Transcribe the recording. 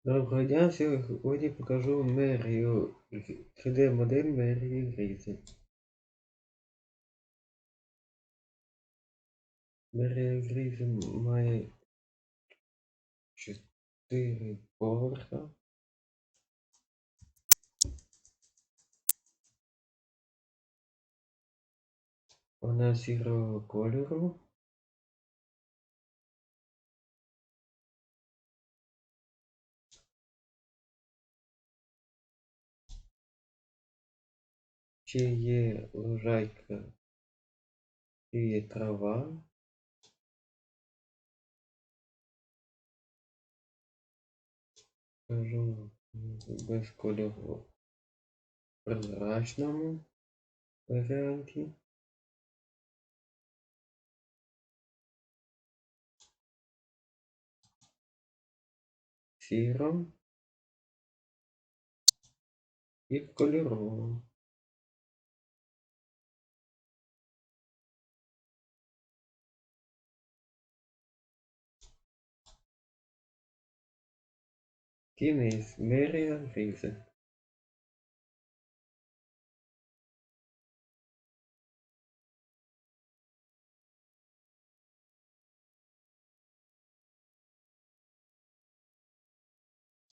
Доброго дня, сьогодні покажу мерію 3D-модель мерії Грізи. Мерія Грізи має 4 поверха. Вона сірого кольору. Ще є лужайка і є трава. Кажу без кольору в прозрачному варіанті. Сіром і в кольоровому. Кінець мерія Грізи.